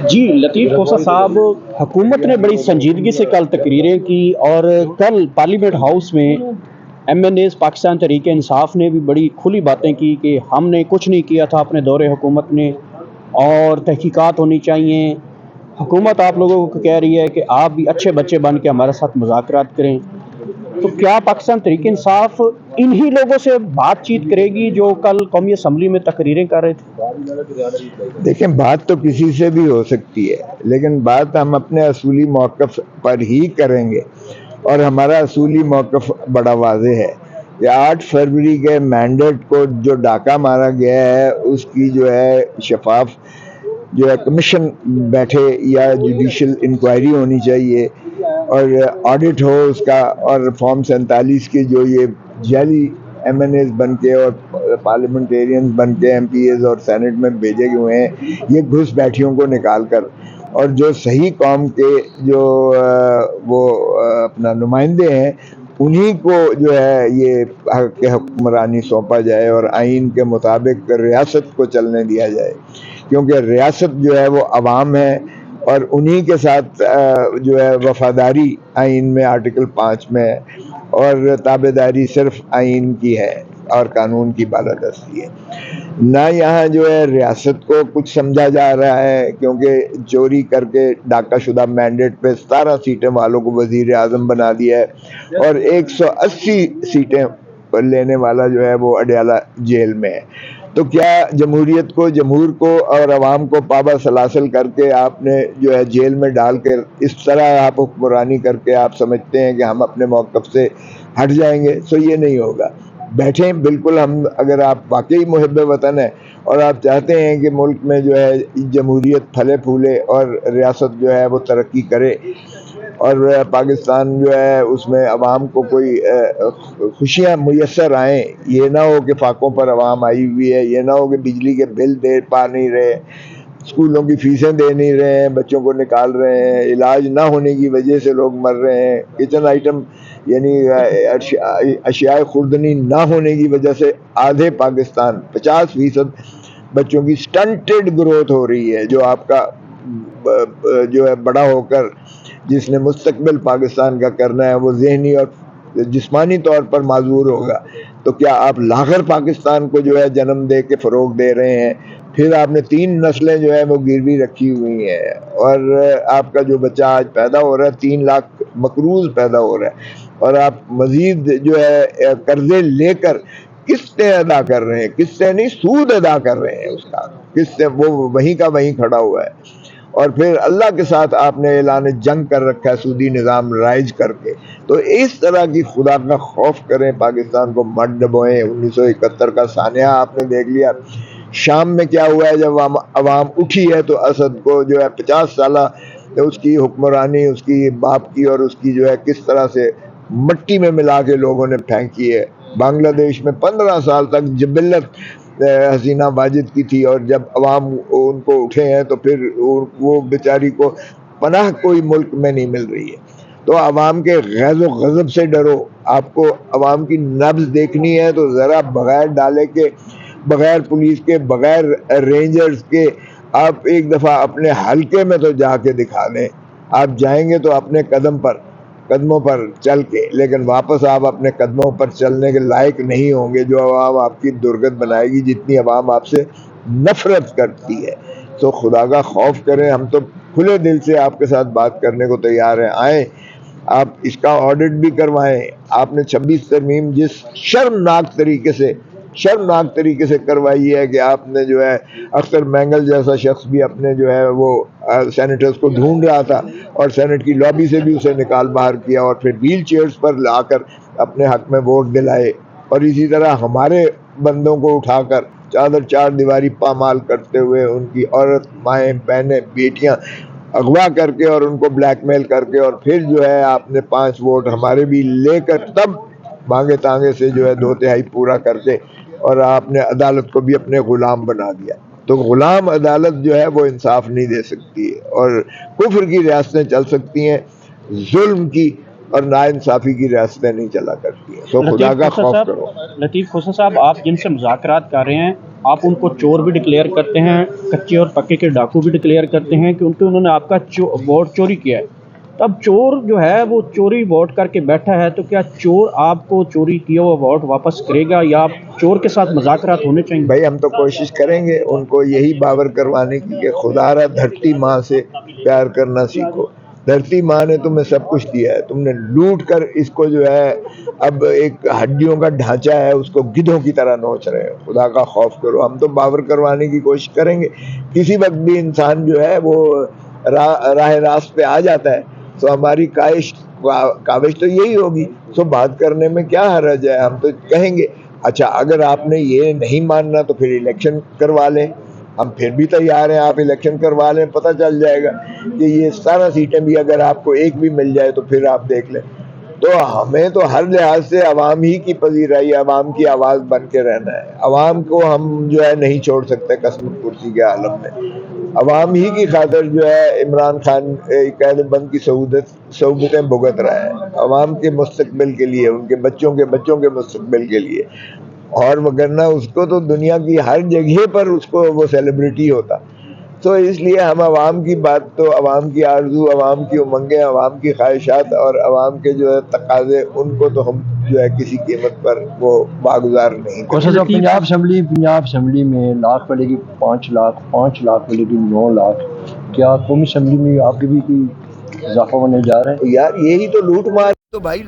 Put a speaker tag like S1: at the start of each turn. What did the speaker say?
S1: جی لطیف کوسا صاحب، حکومت نے بڑی سنجیدگی سے کل تقریریں کی، اور کل پارلیمنٹ ہاؤس میں M N as Pakistan Tehreek Insaf نے بھی بڑی کھلی باتیں کی کہ ہم نے کچھ نہیں کیا تھا اپنے دور حکومت نے، اور تحقیقات ہونی چاہیے۔ حکومت آپ لوگوں کو کہہ رہی ہے کہ آپ بھی اچھے بچے بن کے ہمارے ساتھ مذاکرات کریں، تو کیا پاکستان تحریک انصاف انہی لوگوں سے بات چیت کرے گی جو کل قومی اسمبلی میں تقریریں کر رہے تھے؟
S2: دیکھیں، بات تو کسی سے بھی ہو سکتی ہے، لیکن بات ہم اپنے اصولی موقف پر ہی کریں گے، اور ہمارا اصولی موقف بڑا واضح ہے کہ 8 فروری کے مینڈیٹ کو جو ڈاکہ مارا گیا ہے، اس کی جو ہے شفاف جو ہے کمیشن بیٹھے یا جوڈیشل انکوائری ہونی چاہیے، اور آڈٹ ہو اس کا، اور فارم 47 کے جو یہ جعلی ایم این ایز بن کے اور پارلیمنٹیرینز بن کے ایم پی ایز اور سینٹ میں بھیجے ہوئے ہیں، یہ گھس بیٹھیوں کو نکال کر، اور جو صحیح قوم کے جو وہ اپنا نمائندے ہیں، انہی کو جو ہے یہ حق حکمرانی سونپا جائے اور آئین کے مطابق ریاست کو چلنے دیا جائے، کیونکہ ریاست جو ہے وہ عوام ہے، اور انہی کے ساتھ جو ہے وفاداری آئین میں آرٹیکل 5 میں ہے، اور تابعداری صرف آئین کی ہے اور قانون کی بالادستی ہے۔ نہ یہاں جو ہے ریاست کو کچھ سمجھا جا رہا ہے، کیونکہ چوری کر کے ڈاکہ شدہ مینڈیٹ پہ 17 سیٹیں والوں کو وزیر اعظم بنا دیا ہے، اور 180 سیٹیں لینے والا جو ہے وہ اڈیالہ جیل میں ہے۔ تو کیا جمہوریت کو، جمہور کو اور عوام کو پابا سلاسل کر کے آپ نے جو ہے جیل میں ڈال کر اس طرح آپ حکمرانی کر کے آپ سمجھتے ہیں کہ ہم اپنے موقف سے ہٹ جائیں گے؟ سو یہ نہیں ہوگا۔ بیٹھیں، بالکل، ہم اگر آپ واقعی محب وطن ہیں اور آپ چاہتے ہیں کہ ملک میں جو ہے جمہوریت پھلے پھولے اور ریاست جو ہے وہ ترقی کرے، اور پاکستان جو ہے اس میں عوام کو کوئی خوشیاں میسر آئیں، یہ نہ ہو کہ فاقوں پر عوام آئی ہوئی ہے، یہ نہ ہو کہ بجلی کے بل دے پا نہیں رہے، اسکولوں کی فیسیں دے نہیں رہے ہیں، بچوں کو نکال رہے ہیں، علاج نہ ہونے کی وجہ سے لوگ مر رہے ہیں، کچن آئٹم یعنی اشیاء خوردنی نہ ہونے کی وجہ سے آدھے پاکستان 50% بچوں کی سٹنٹڈ گروتھ ہو رہی ہے، جو آپ کا جو ہے بڑا ہو کر جس نے مستقبل پاکستان کا کرنا ہے وہ ذہنی اور جسمانی طور پر معذور ہوگا۔ تو کیا آپ لاغر پاکستان کو جو ہے جنم دے کے فروغ دے رہے ہیں؟ پھر آپ نے 3 نسلیں جو ہے وہ گروی رکھی ہوئی ہیں، اور آپ کا جو بچہ آج پیدا ہو رہا ہے 3 لاکھ مقروض پیدا ہو رہا ہے، اور آپ مزید جو ہے قرضے لے کر قسطیں ادا کر رہے ہیں، قسطیں نہیں، سود ادا کر رہے ہیں، اس کا قسطیں وہ وہیں کا وہیں کھڑا ہوا ہے، اور پھر اللہ کے ساتھ آپ نے اعلان جنگ کر رکھا ہے سودی نظام رائج کر کے۔ تو اس طرح کی خدا کا خوف کریں، پاکستان کو مت ڈبوئیں۔ 1971 کا سانحہ آپ نے دیکھ لیا، شام میں کیا ہوا ہے، جب عوام اٹھی ہے تو اسد کو جو ہے 50 سالہ اس کی حکمرانی، اس کی باپ کی اور اس کی جو ہے کس طرح سے مٹی میں ملا کے لوگوں نے پھینکی ہے۔ بنگلہ دیش میں 15 سال تک جبلت حسینہ واجد کی تھی، اور جب عوام ان کو اٹھے ہیں تو پھر وہ بیچاری کو پناہ کوئی ملک میں نہیں مل رہی ہے۔ تو عوام کے غیظ و غضب سے ڈرو۔ آپ کو عوام کی نبض دیکھنی ہے تو ذرا بغیر ڈالے کے، بغیر پولیس کے، بغیر رینجرز کے، آپ ایک دفعہ اپنے حلقے میں تو جا کے دکھا دیں۔ آپ جائیں گے تو اپنے قدموں پر چل کے، لیکن واپس آپ اپنے قدموں پر چلنے کے لائق نہیں ہوں گے۔ جو عوام آپ کی درگت بنائے گی، جتنی عوام آپ سے نفرت کرتی ہے، تو خدا کا خوف کریں۔ ہم تو کھلے دل سے آپ کے ساتھ بات کرنے کو تیار ہیں، آئیں، آپ اس کا آڈٹ بھی کروائیں۔ آپ نے 26 ترمیم جس شرمناک طریقے سے کروائی ہے کہ آپ نے جو ہے اختر مینگل جیسا شخص بھی اپنے جو ہے وہ سینیٹرز کو ڈھونڈ رہا تھا، اور سینٹ کی لابی سے بھی اسے نکال باہر کیا، اور پھر ویل چیئرز پر لا کر اپنے حق میں ووٹ دلائے، اور اسی طرح ہمارے بندوں کو اٹھا کر چار دیواری پامال کرتے ہوئے ان کی عورت، مائیں، بہنیں، بیٹیاں اغوا کر کے اور ان کو بلیک میل کر کے، اور پھر جو ہے آپ نے 5 ووٹ ہمارے بھی لے کر تب مانگے تانگے سے جو ہے 2/3 پورا کر کے، اور آپ نے عدالت کو بھی اپنے غلام بنا دیا۔ تو غلام عدالت جو ہے وہ انصاف نہیں دے سکتی، اور کفر کی ریاستیں چل سکتی ہیں، ظلم کی اور ناانصافی کی ریاستیں نہیں چلا کرتی ہیں. تو خدا کا خوف کرو.
S1: لطیف کھوسہ صاحب، آپ جن سے مذاکرات کر رہے ہیں، آپ ان کو چور بھی ڈکلیئر کرتے ہیں، کچے اور پکے کے ڈاکو بھی ڈکلیئر کرتے ہیں کیونکہ انہوں نے آپ کا ووٹ چوری کیا ہے. اب چور جو ہے وہ چوری ووٹ کر کے بیٹھا ہے، تو کیا چور آپ کو چوری کیا ہوا ووٹ واپس کرے گا، یا چور کے ساتھ مذاکرات ہونے چاہیے؟
S2: بھائی ہم تو کوشش کریں گے ان کو یہی باور کروانے کی کہ خدا را دھرتی ماں سے پیار کرنا سیکھو. دھرتی ماں نے تمہیں سب کچھ دیا ہے، تم نے لوٹ کر اس کو جو ہے اب ایک ہڈیوں کا ڈھانچہ ہے اس کو گدھوں کی طرح نوچ رہے ہیں. خدا کا خوف کرو. ہم تو باور کروانے کی کوشش کریں گے. کسی وقت بھی انسان جو ہے وہ راہ راست پہ آ جاتا ہے، تو ہماری کاوش تو یہی ہوگی. تو بات کرنے میں کیا حرج ہے؟ ہم تو کہیں گے اچھا اگر آپ نے یہ نہیں ماننا تو پھر الیکشن کروا لیں. ہم پھر بھی تیار ہیں، آپ الیکشن کروا لیں، پتہ چل جائے گا کہ یہ 17 سیٹیں بھی اگر آپ کو ایک بھی مل جائے تو پھر آپ دیکھ لیں. تو ہمیں تو ہر لحاظ سے عوام ہی کی پذیرائی، عوام کی آواز بن کے رہنا ہے. عوام کو ہم جو ہے نہیں چھوڑ سکتے قسم کرسی کے عالم میں. عوام ہی کی خاطر جو ہے عمران خان قید بند کی صعوبتیں بھگت رہا ہے، عوام کے مستقبل کے لیے، ان کے بچوں کے مستقبل کے لیے. اور وگرنہ اس کو تو دنیا کی ہر جگہ پر اس کو وہ سیلیبریٹی ہوتا. تو اس لیے ہم عوام کی بات، تو عوام کی آرزو، عوام کی امنگیں، عوام کی خواہشات اور عوام کے جو ہے تقاضے، ان کو تو ہم جو ہے کسی قیمت پر وہ واگزار نہیں کریں.
S3: پنجاب اسمبلی میں لاکھ ملے گی 5 لاکھ، 5 لاکھ ملے گی 9 لاکھ. کیا قومی اسمبلی میں آپ کے بھی کوئی اضافہ ہونے جا رہا ہے؟
S2: یار یہی تو لوٹ مار. تو بھائی